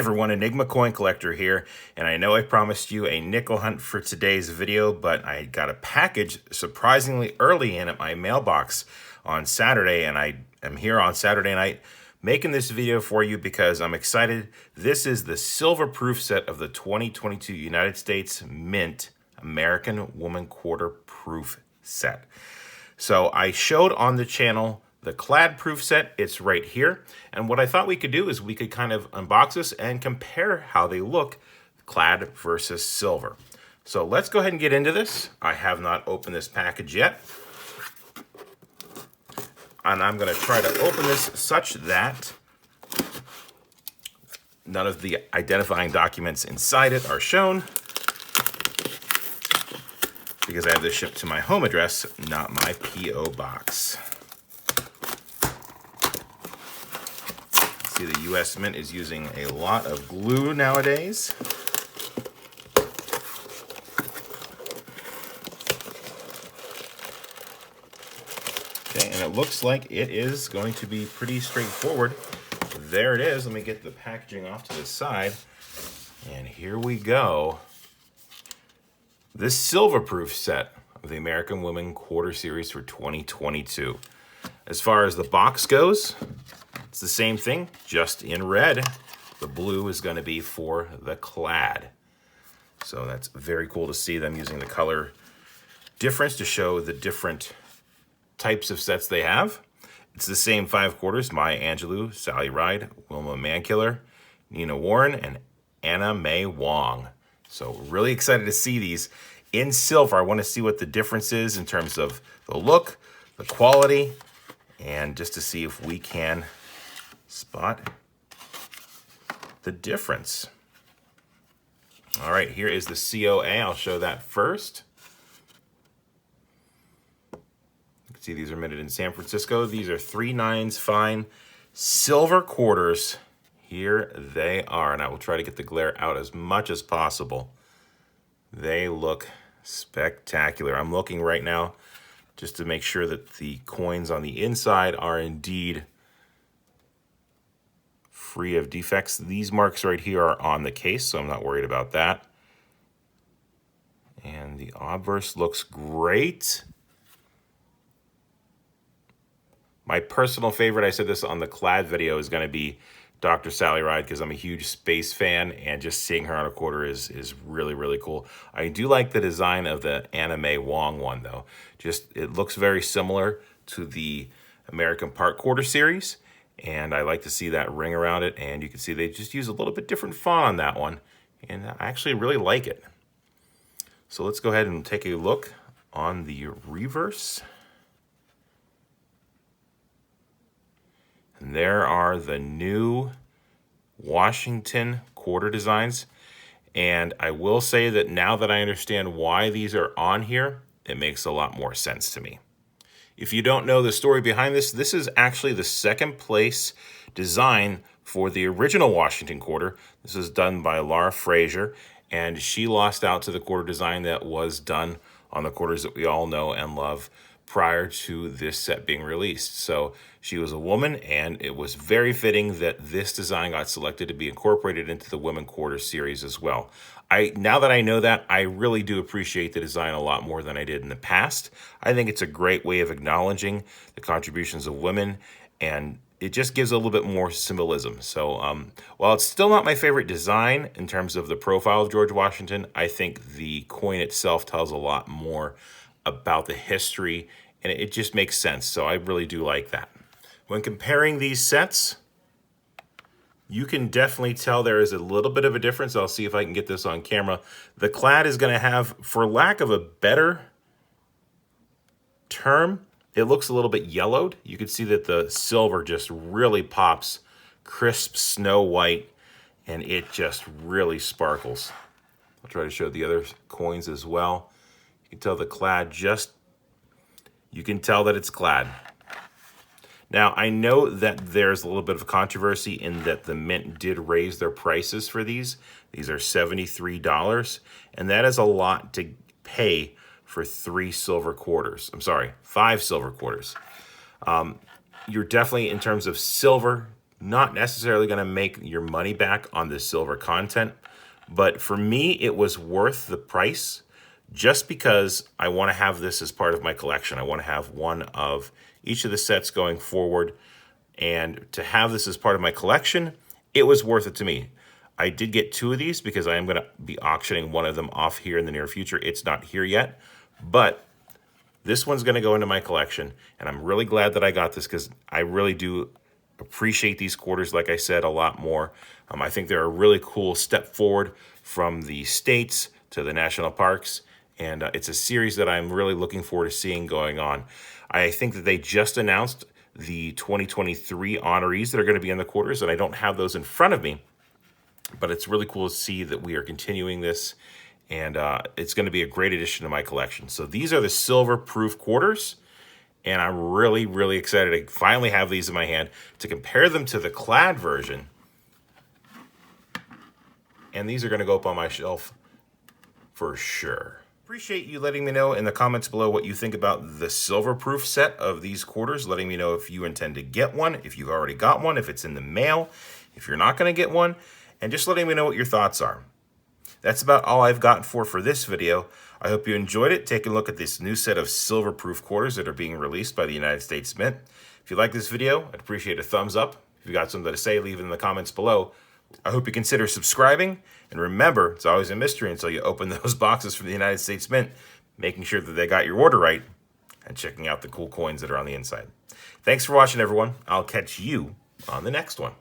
everyone, EnigmaCoinCollector here, and I know I promised you a nickel hunt for today's video, but I got a package surprisingly early in at my mailbox on Saturday, and I am here on Saturday night making this video for you because I'm excited. This is the silver proof set of the 2022 United States Mint American Woman Quarter Proof set. So I showed on the channel the clad proof set. It's right here. And what I thought we could do is we could kind of unbox this and compare how they look clad versus silver. So let's go ahead and get into this. I have not opened this package yet. And I'm going to try to open this such that none of the identifying documents inside it are shown, because I have this shipped to my home address, not my P.O. box. See, the U.S. Mint is using a lot of glue nowadays. Okay, and it looks like it is going to be pretty straightforward. There it is. Let me get the packaging off to the side. And here we go. This silver proof set of the American Women Quarter Series for 2022. As far as the box goes, it's the same thing, just in red. The blue is going to be for the clad. So that's very cool to see them using the color difference to show the different types of sets they have. It's the same 5 quarters: Maya Angelou, Sally Ride, Wilma Mankiller, Nina Warren, and Anna May Wong. So really excited to see these in silver. I want to see what the difference is in terms of the look, the quality, and just to see if we can spot the difference. All right, here is the COA. I'll show that first. You can see these are minted in San Francisco. These are 3/9 fine silver quarters. Here they are, and I will try to get the glare out as much as possible. They look spectacular. I'm looking right now just to make sure that the coins on the inside are indeed free of defects. These marks right here are on the case, so I'm not worried about that. And the obverse looks great. My personal favorite, I said this on the clad video, is going to be Dr. Sally Ride, because I'm a huge space fan, and just seeing her on a quarter is really, really cool. I do like the design of the Anna May Wong one, though. Just, it looks very similar to the American Park Quarter Series, and I like to see that ring around it, and you can see they just use a little bit different font on that one, and I actually really like it. So let's go ahead and take a look on the reverse. And there are the new Washington quarter designs, and I will say that now that I understand why these are on here, it makes a lot more sense to me. If you don't know the story behind this, this is actually the second place design for the original Washington quarter. This is done by Laura Frazier, and she lost out to the quarter design that was done on the quarters that we all know and love prior to this set being released. So she was a woman, and it was very fitting that this design got selected to be incorporated into the Women Quarter Series as well. Now that I know that, I really do appreciate the design a lot more than I did in the past. I think it's a great way of acknowledging the contributions of women, and it just gives a little bit more symbolism. So while it's still not my favorite design in terms of the profile of George Washington, I think the coin itself tells a lot more about the history, and it just makes sense. So I really do like that. When comparing these sets, you can definitely tell there is a little bit of a difference. I'll see if I can get this on camera. The clad is going to have, for lack of a better term, it looks a little bit yellowed. You can see that the silver just really pops, crisp snow white, and it just really sparkles. I'll try to show the other coins as well. You can tell the clad you can tell that it's clad. Now, I know that there's a little bit of controversy in that the Mint did raise their prices for these. These are $73, and that is a lot to pay for 5 silver quarters. You're definitely, in terms of silver, not necessarily going to make your money back on the silver content, but for me, it was worth the price just because I want to have this as part of my collection. I want to have one of each of the sets going forward, and to have this as part of my collection, it was worth it to me. I did get 2 of these because I am going to be auctioning one of them off here in the near future. It's not here yet, but this one's going to go into my collection, and I'm really glad that I got this because I really do appreciate these quarters, like I said, a lot more. I think they're a really cool step forward from the states to the national parks, and it's a series that I'm really looking forward to seeing going on. I think that they just announced the 2023 honorees that are going to be in the quarters, and I don't have those in front of me, but it's really cool to see that we are continuing this, and it's going to be a great addition to my collection. So these are the silver proof quarters, and I'm really, really excited to finally have these in my hand to compare them to the clad version. And these are going to go up on my shelf for sure. Appreciate you letting me know in the comments below what you think about the silver proof set of these quarters, letting me know if you intend to get one, if you've already got one, if it's in the mail, if you're not going to get one, and just letting me know what your thoughts are. That's about all I've got for this video. I hope you enjoyed it. Take a look at this new set of silver proof quarters that are being released by the United States Mint. If you like this video, I'd appreciate a thumbs up. If you got something to say, leave it in the comments below. I hope you consider subscribing. And remember, it's always a mystery until you open those boxes from the United States Mint, making sure that they got your order right and checking out the cool coins that are on the inside. Thanks for watching, everyone. I'll catch you on the next one.